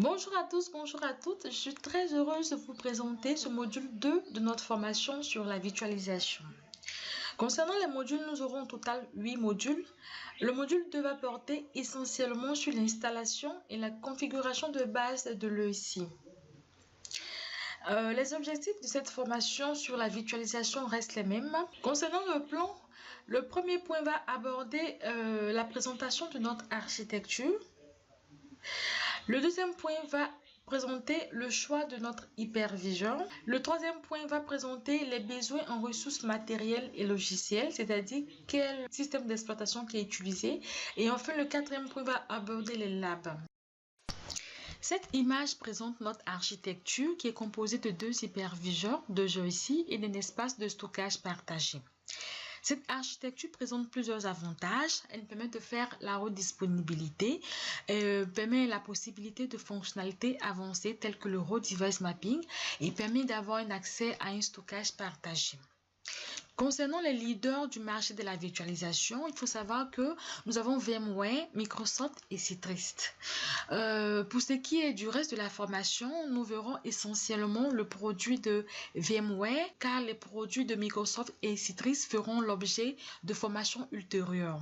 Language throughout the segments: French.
Bonjour à tous, bonjour à toutes. Je suis très heureuse de vous présenter ce module 2 de notre formation sur la virtualisation. Concernant les modules, nous aurons au total 8 modules. Le module 2 va porter essentiellement sur l'installation et la configuration de base de l'ESI. Les objectifs de cette formation sur la virtualisation restent les mêmes. Concernant le plan, le premier point va aborder la présentation de notre architecture. Le deuxième point va présenter le choix de notre hyperviseur. Le troisième point va présenter les besoins en ressources matérielles et logicielles, c'est-à-dire quel système d'exploitation qui est utilisé. Et enfin, le quatrième point va aborder les labs. Cette image présente notre architecture qui est composée de deux hyperviseurs, deux joysticks et d'un espace de stockage partagé. Cette architecture présente plusieurs avantages. Elle permet de faire la haute disponibilité, permet la possibilité de fonctionnalités avancées telles que le Raw Device Mapping et permet d'avoir un accès à un stockage partagé. Concernant les leaders du marché de la virtualisation, il faut savoir que nous avons VMware, Microsoft et Citrix. Pour ce qui est du reste de la formation, nous verrons essentiellement le produit de VMware car les produits de Microsoft et Citrix feront l'objet de formations ultérieures.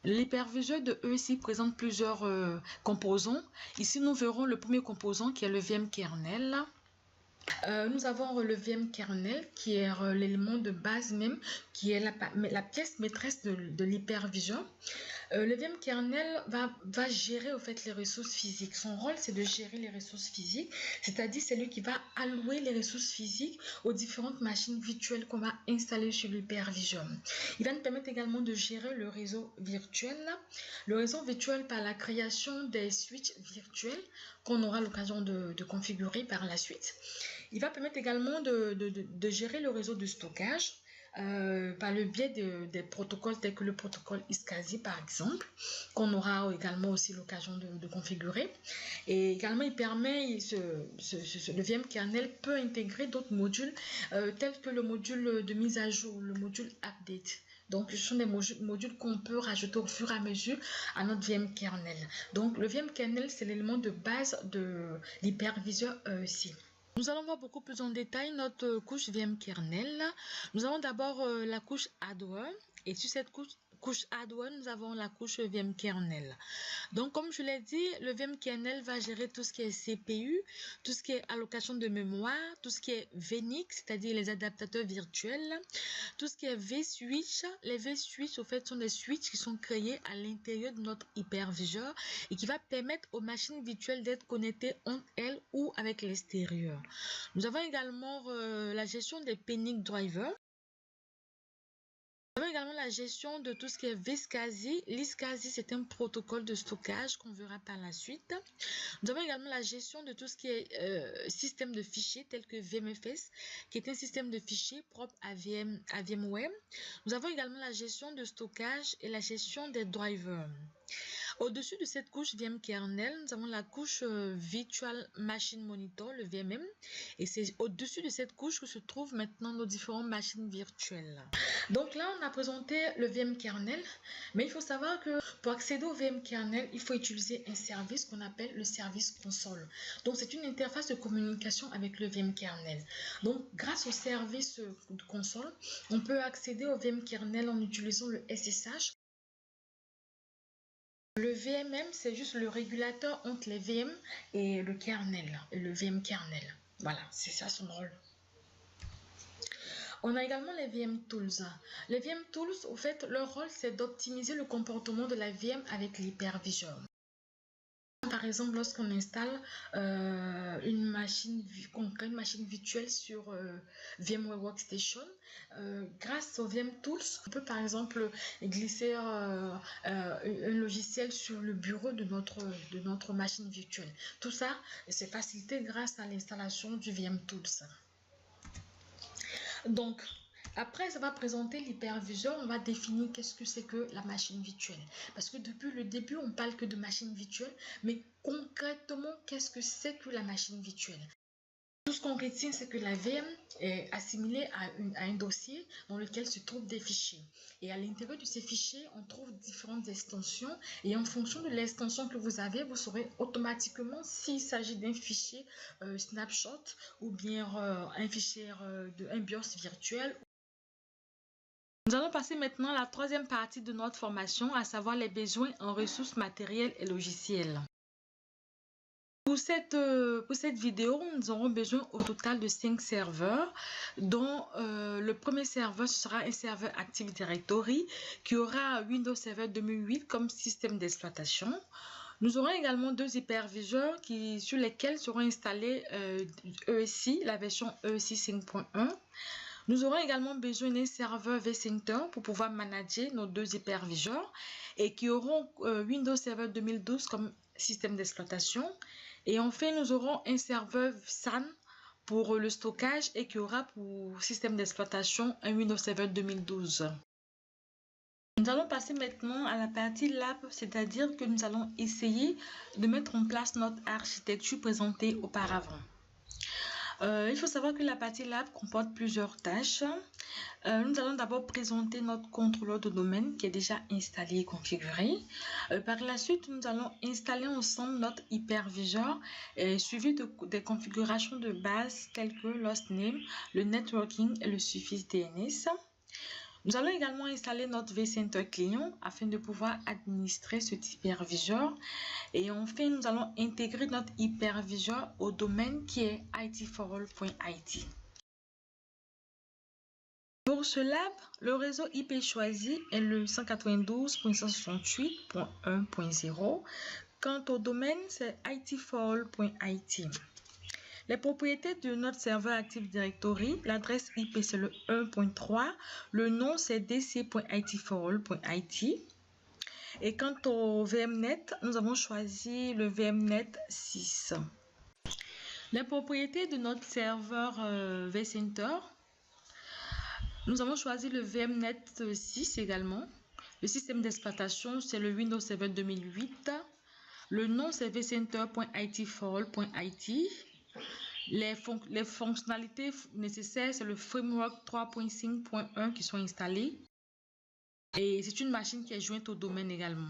L'hyperviseur de ESI présente plusieurs composants. Ici, nous verrons le premier composant qui est le VM kernel. Nous avons le VM kernel qui est l'élément de base même, qui est la pièce maîtresse de l'hyperviseur. Le VM kernel va gérer au fait les ressources physiques. Son rôle, c'est de gérer les ressources physiques, c'est-à-dire c'est lui qui va allouer les ressources physiques aux différentes machines virtuelles qu'on va installer sur l'hyperviseur. Il va nous permettre également de gérer le réseau virtuel. Le réseau virtuel par la création des switches virtuels qu'on aura l'occasion de configurer par la suite. Il va permettre également de gérer le réseau de stockage par le biais des protocoles tels que le protocole iSCSI par exemple, qu'on aura également aussi l'occasion de configurer. Et également, il permet, le VM kernel peut intégrer d'autres modules tels que le module de mise à jour, le module update. Donc, ce sont des modules qu'on peut rajouter au fur et à mesure à notre VM kernel. Donc, le VM kernel, c'est l'élément de base de l'hyperviseur ESI. Nous allons voir beaucoup plus en détail notre couche VM kernel. Nous avons d'abord la couche hardware et sur cette couche hardware, nous avons la couche VM kernel. Donc, comme je l'ai dit, le VM kernel va gérer tout ce qui est CPU, tout ce qui est allocation de mémoire, tout ce qui est VNIC, c'est-à-dire les adaptateurs virtuels, tout ce qui est vSwitch. Les vSwitch, au fait, sont des switches qui sont créés à l'intérieur de notre hyperviseur et qui va permettre aux machines virtuelles d'être connectées entre elles ou avec l'extérieur. Nous avons également la gestion des PNIC drivers. Nous avons également la gestion de tout ce qui est vSCSI. l'ISCSI, c'est un protocole de stockage qu'on verra par la suite. Nous avons également la gestion de tout ce qui est système de fichiers tel que VMFS, qui est un système de fichiers propre à VMware. Nous avons également la gestion de stockage et la gestion des drivers. Au-dessus de cette couche VM kernel, nous avons la couche Virtual Machine Monitor, le VMM. Et c'est au-dessus de cette couche que se trouvent maintenant nos différentes machines virtuelles. Donc là, on a présenté le VM kernel. Mais il faut savoir que pour accéder au VM kernel, il faut utiliser un service qu'on appelle le service console. Donc c'est une interface de communication avec le VM kernel. Donc grâce au service de console, on peut accéder au VM kernel en utilisant le SSH. Le VMM, c'est juste le régulateur entre les VM et le kernel, le VM kernel. Voilà, c'est ça son rôle. On a également les VM Tools. Les VM Tools, au fait, leur rôle, c'est d'optimiser le comportement de la VM avec l'hyperviseur. Par exemple, lorsqu'on installe une machine virtuelle sur VMware Workstation, grâce aux VM Tools, on peut par exemple glisser un logiciel sur le bureau de notre machine virtuelle. Tout ça, c'est facilité grâce à l'installation du VM Tools. Donc, après, ça va présenter l'hyperviseur. On va définir qu'est-ce que c'est que la machine virtuelle. Parce que depuis le début, on parle que de machine virtuelle. Mais concrètement, qu'est-ce que c'est que la machine virtuelle? Tout ce qu'on retient, c'est que la VM est assimilée à un dossier dans lequel se trouvent des fichiers. Et à l'intérieur de ces fichiers, on trouve différentes extensions. Et en fonction de l'extension que vous avez, vous saurez automatiquement s'il s'agit d'un fichier snapshot ou bien un fichier un BIOS virtuel. Nous allons passer maintenant à la troisième partie de notre formation, à savoir les besoins en ressources matérielles et logicielles. Pour cette vidéo, nous aurons besoin au total de 5 serveurs, dont le premier serveur sera un serveur Active Directory qui aura Windows Server 2008 comme système d'exploitation. Nous aurons également 2 hyperviseurs sur lesquels seront installés ESXi, la version ESXi 5.1. Nous aurons également besoin d'un serveur vCenter pour pouvoir manager nos 2 hyperviseurs et qui auront Windows Server 2012 comme système d'exploitation. Et enfin, nous aurons un serveur SAN pour le stockage et qui aura pour système d'exploitation un Windows Server 2012. Nous allons passer maintenant à la partie lab, c'est-à-dire que nous allons essayer de mettre en place notre architecture présentée auparavant. Il faut savoir que la partie lab comporte plusieurs tâches. Nous allons d'abord présenter notre contrôleur de domaine qui est déjà installé et configuré. Par la suite, nous allons installer ensemble notre hyperviseur suivi des configurations de base telles que l'hostname, le networking et le suffixe DNS. Nous allons également installer notre vCenter client afin de pouvoir administrer cet hyperviseur. Et enfin, nous allons intégrer notre hyperviseur au domaine qui est itforall.it. Pour ce lab, le réseau IP choisi est le 192.168.1.0. Quant au domaine, c'est itforall.it. Les propriétés de notre serveur Active Directory, l'adresse IP c'est le 1.3, le nom c'est dc.itforall.it. Et quant au VMnet, nous avons choisi le VMnet 6. Les propriétés de notre serveur vCenter, nous avons choisi le VMnet 6 également. Le système d'exploitation, c'est le Windows Server 2008. Le nom, c'est vcenter.itforall.it. Les fonctionnalités nécessaires, c'est le framework 3.5.1 qui sont installées. Et c'est une machine qui est jointe au domaine également.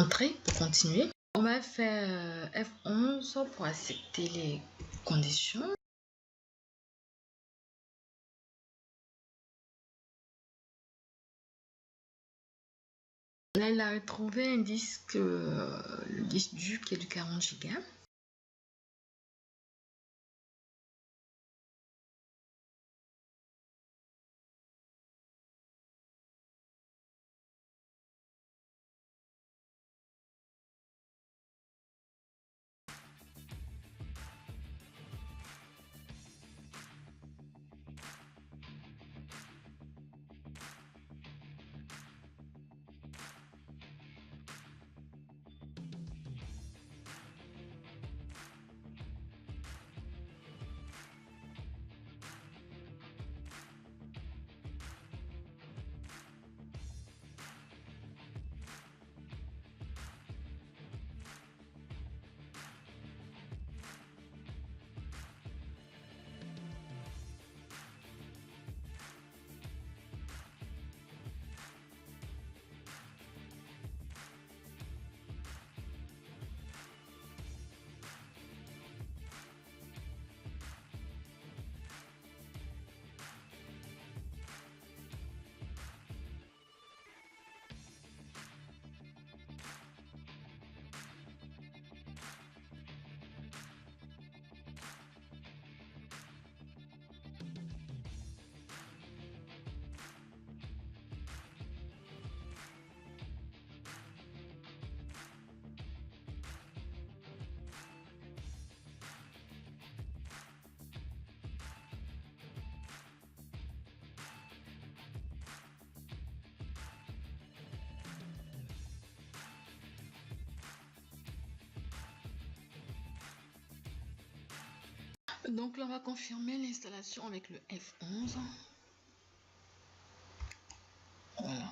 Entrée pour continuer. On va faire F11 pour accepter les conditions. Là, il a trouvé un disque, le disque dur qui est de 40 Go. Donc là, on va confirmer l'installation avec le F11. Voilà.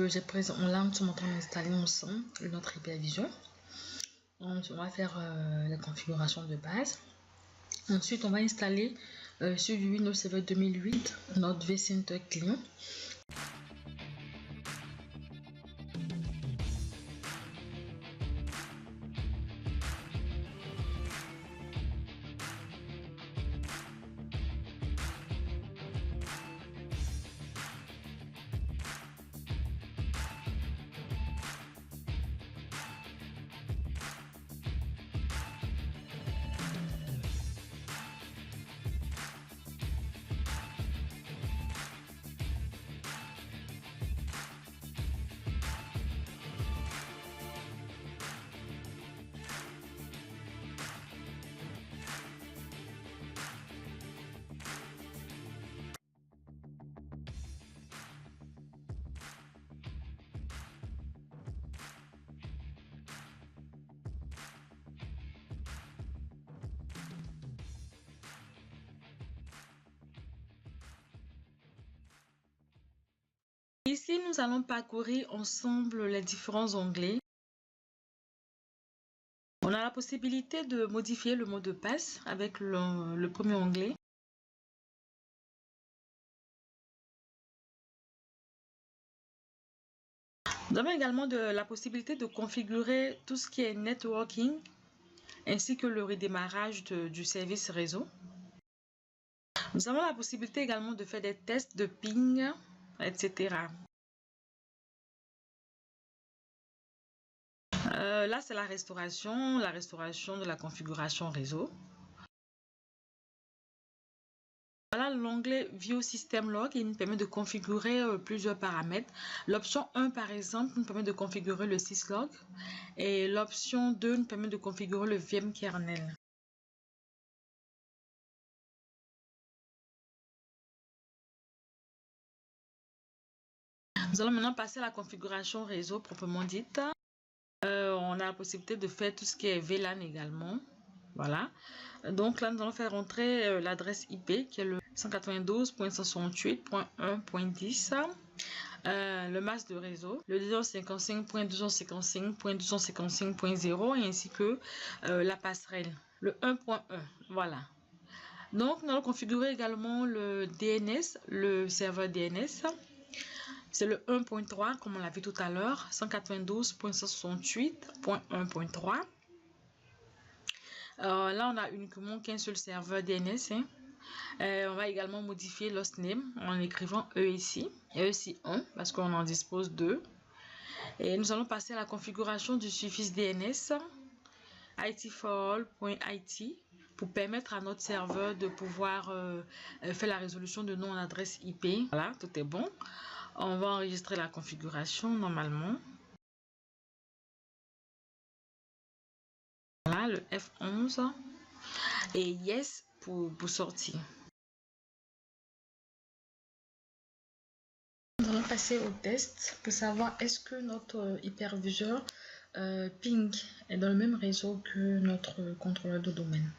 J'ai présent, là, nous sommes en train d'installer ensemble notre Hypervision. On va faire la configuration de base. Ensuite, on va installer sur du Windows Server 2008 notre vCenter client. Ici, nous allons parcourir ensemble les différents onglets. On a la possibilité de modifier le mot de passe avec le premier onglet. Nous avons également la possibilité de configurer tout ce qui est networking ainsi que le redémarrage du service réseau. Nous avons la possibilité également de faire des tests de ping, etc. Là, c'est la restauration de la configuration réseau. Voilà l'onglet View System Log, il nous permet de configurer plusieurs paramètres. L'option 1, par exemple, nous permet de configurer le syslog et l'option 2 nous permet de configurer le VM kernel. Nous allons maintenant passer à la configuration réseau proprement dite. On a la possibilité de faire tout ce qui est VLAN également. Voilà. Donc là, nous allons faire rentrer l'adresse IP qui est le 192.168.1.10. Le masque de réseau, le 255.255.255.0 et ainsi que la passerelle, le 1.1. Voilà. Donc, nous allons configurer également le DNS, le serveur DNS. C'est le 1.3, comme on l'a vu tout à l'heure, 192.168.1.3. Là, on a uniquement qu'un seul serveur DNS. On va également modifier l'hostname en écrivant ESI1 parce qu'on en dispose deux. Et nous allons passer à la configuration du suffixe DNS itforall.it pour permettre à notre serveur de pouvoir faire la résolution de nom en adresse IP. Voilà, tout est bon. On va enregistrer la configuration normalement. Voilà, le F11 et Yes pour sortir. Nous allons passer au test pour savoir est-ce que notre hyperviseur ping est dans le même réseau que notre contrôleur de domaine.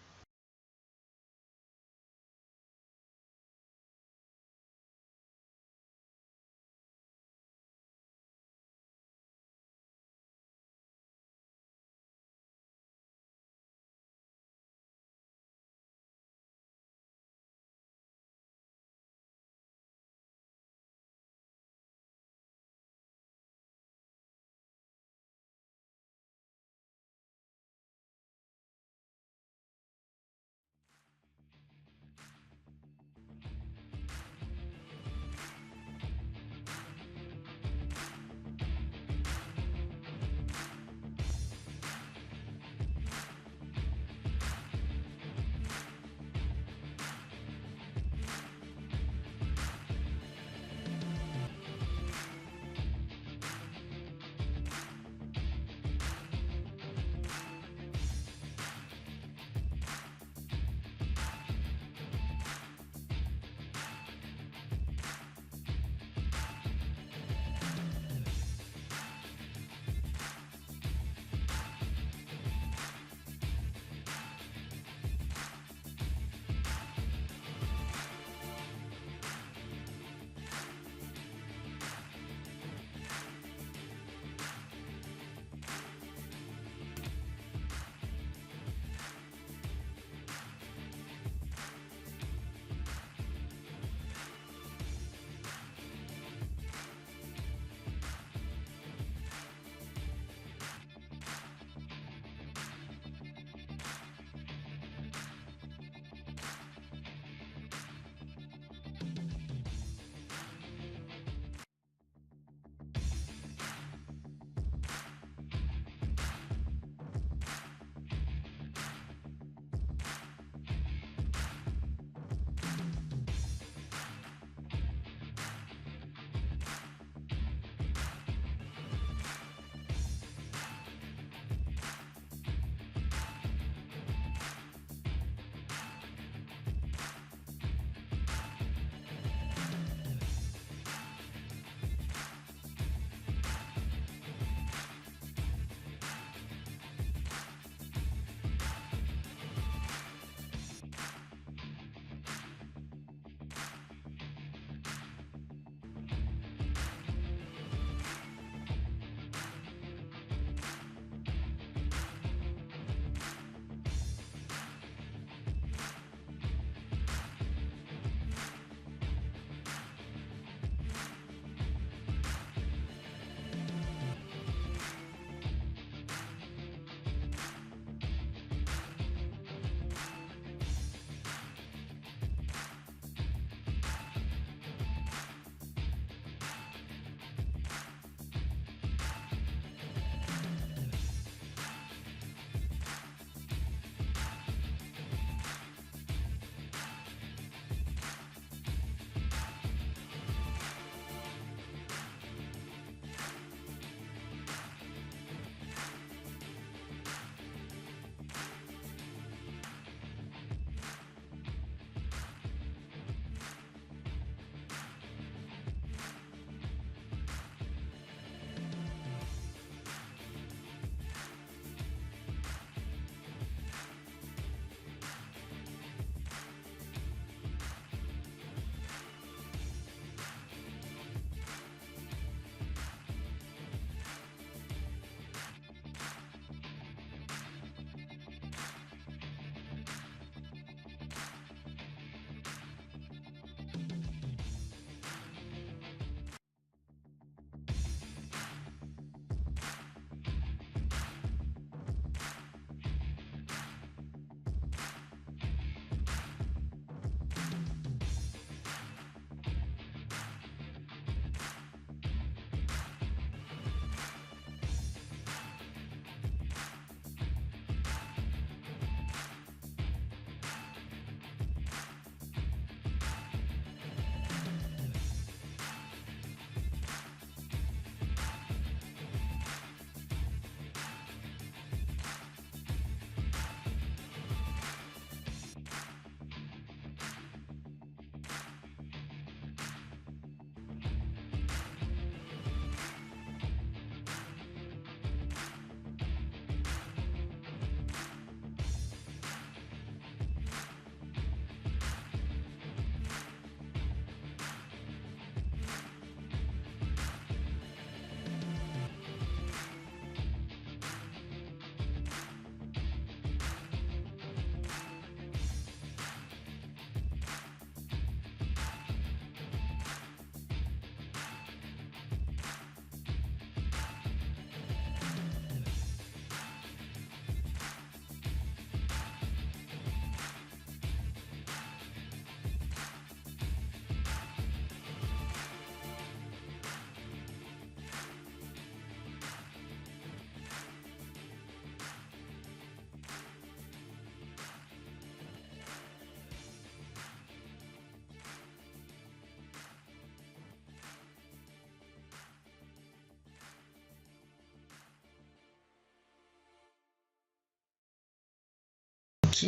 OK.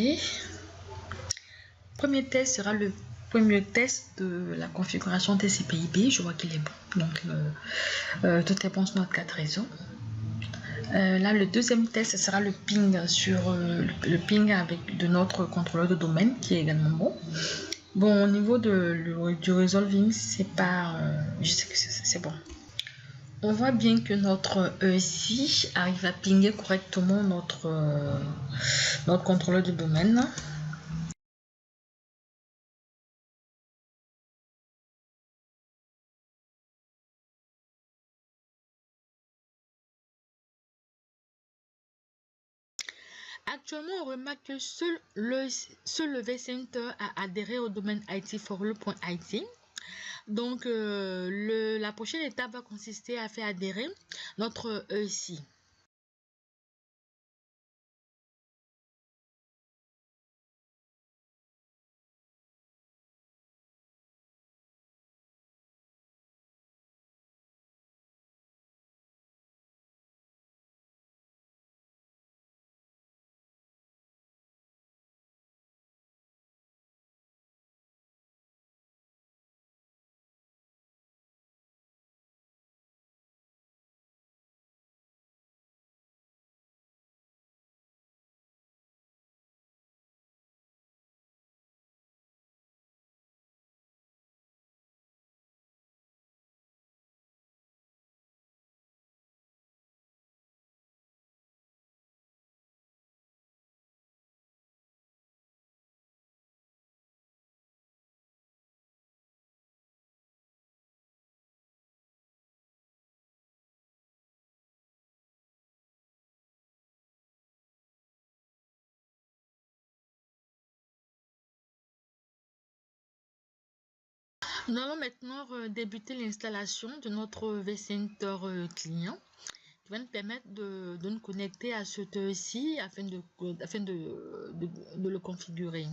Premier test sera le premier test de la configuration TCP/IP. Je vois qu'il est bon. Donc, tout est bon sur notre carte réseau. Là, le deuxième test sera le ping sur le ping de notre contrôleur de domaine qui est également bon. Bon, au niveau du resolving, c'est pas, je sais que c'est bon. On voit bien que notre ESI arrive à pinguer correctement notre contrôleur de domaine. Actuellement, on remarque que seul le vCenter a adhéré au domaine IT4le.it. Donc, la prochaine étape va consister à faire adhérer notre ESI. Nous allons maintenant débuter l'installation de notre vCenter client qui va nous permettre de nous connecter à ce ESI afin de le configurer.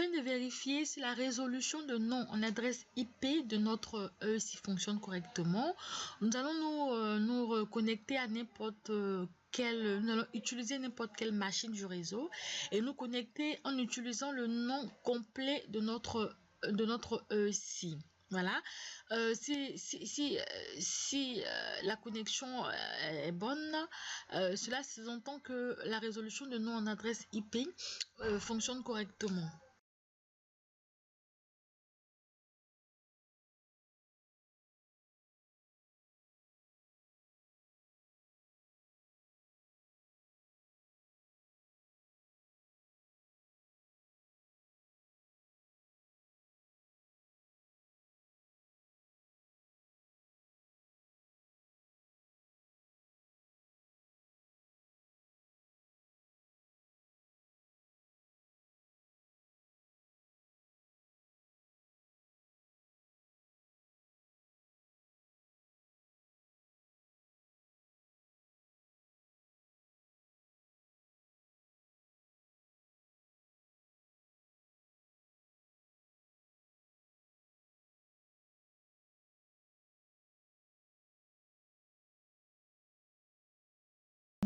Afin de vérifier si la résolution de nom en adresse IP de notre ESI fonctionne correctement, nous allons nous connecter à n'importe nous allons utiliser n'importe quelle machine du réseau et nous connecter en utilisant le nom complet de notre ESI. Voilà. Si la connexion est bonne, cela sous-entend que la résolution de nom en adresse IP fonctionne correctement.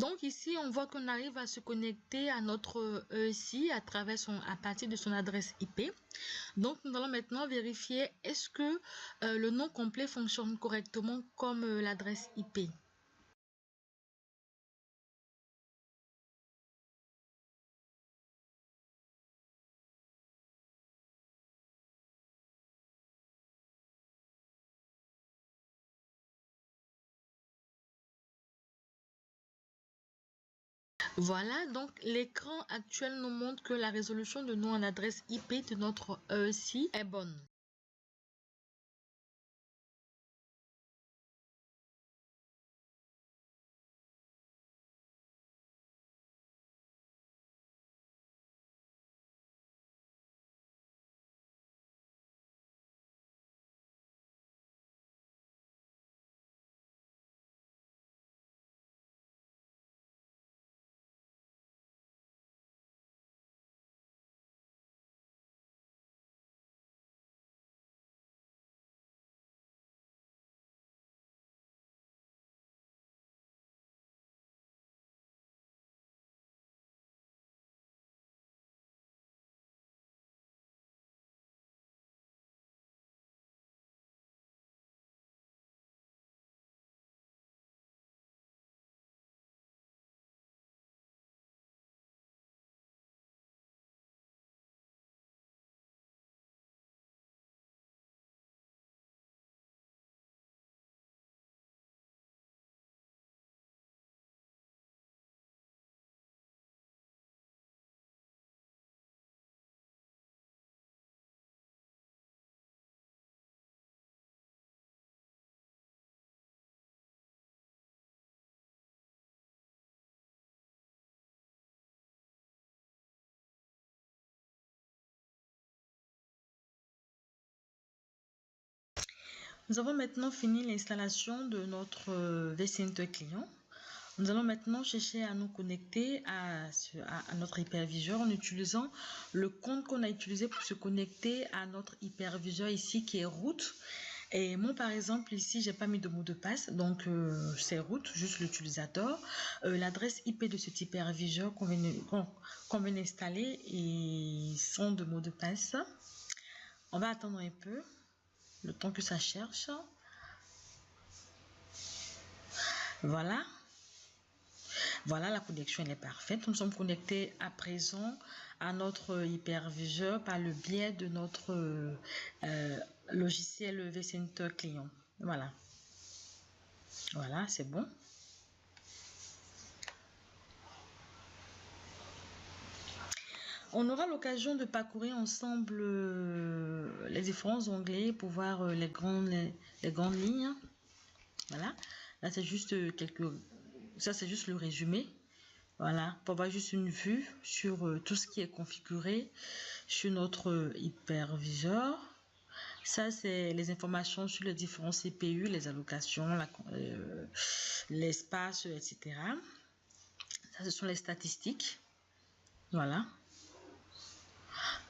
Donc ici, on voit qu'on arrive à se connecter à notre ESI à partir de son adresse IP. Donc nous allons maintenant vérifier est-ce que le nom complet fonctionne correctement comme l'adresse IP. Voilà, donc l'écran actuel nous montre que la résolution de nom en adresse IP de notre EEC est bonne. Nous avons maintenant fini l'installation de notre vCenter client. Nous allons maintenant chercher à nous connecter à notre hyperviseur en utilisant le compte qu'on a utilisé pour se connecter à notre hyperviseur ici qui est root. Et moi par exemple ici j'ai pas mis de mot de passe, donc c'est root, juste l'utilisateur. L'adresse IP de cet hyperviseur qu'on vient d'installer et son de mot de passe. On va attendre un peu le temps que ça cherche. Voilà. Voilà, la connexion elle est parfaite. Nous sommes connectés à présent à notre hyperviseur par le biais de notre logiciel vCenter client. Voilà. Voilà, c'est bon. On aura l'occasion de parcourir ensemble les différents onglets pour voir les grandes lignes. Voilà. Là, c'est juste ça, c'est juste le résumé. Voilà, pour avoir juste une vue sur tout ce qui est configuré sur notre hyperviseur. Ça, c'est les informations sur les différents CPU, les allocations, l'espace, etc. Ça, ce sont les statistiques. Voilà.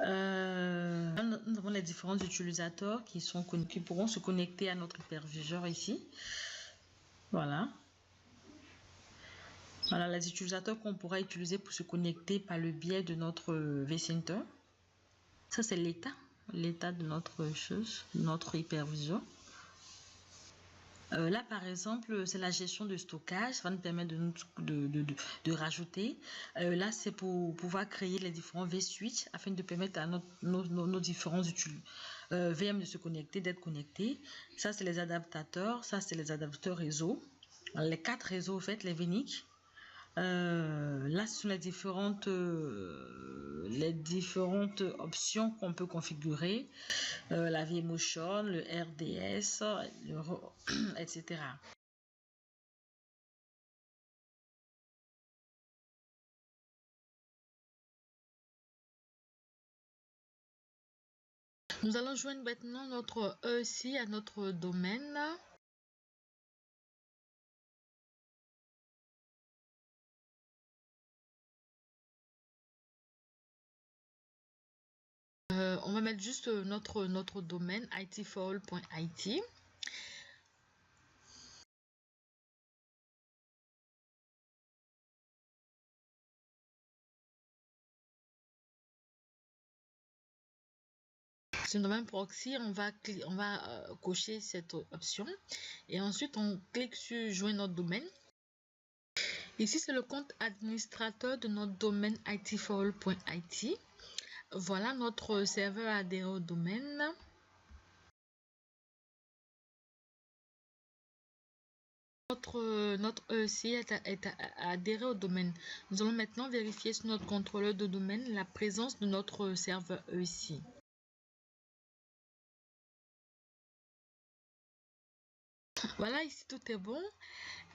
Nous avons les différents utilisateurs qui pourront se connecter à notre hyperviseur ici. Voilà. Voilà les utilisateurs qu'on pourra utiliser pour se connecter par le biais de notre vCenter. Ça, c'est l'état de notre hyperviseur. Là, par exemple, c'est la gestion de stockage. Ça va nous permettre de rajouter. Là, c'est pour pouvoir créer les différents vSwitch afin de permettre à nos différents VM de se connecter, d'être connectés. Ça, c'est les adaptateurs. Ça, c'est les adaptateurs réseau. Les 4 réseaux, en fait, les VNIC. Là, ce sont les différentes options qu'on peut configurer, la vMotion, le RDS, etc. Nous allons joindre maintenant notre EEC à notre domaine. On va mettre juste notre domaine itforall.it. Sur le domaine proxy, on va cocher cette option et ensuite on clique sur joindre notre domaine. Ici, c'est le compte administrateur de notre domaine itforall.it. Voilà notre serveur adhéré au domaine. Notre EEC est adhéré au domaine. Nous allons maintenant vérifier sur notre contrôleur de domaine la présence de notre serveur EEC. Voilà, ici tout est bon.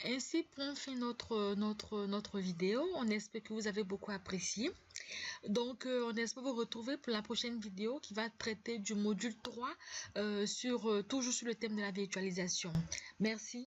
Ainsi prend fin notre vidéo. On espère que vous avez beaucoup apprécié. Donc, on espère vous retrouver pour la prochaine vidéo qui va traiter du module 3 toujours sur le thème de la virtualisation. Merci.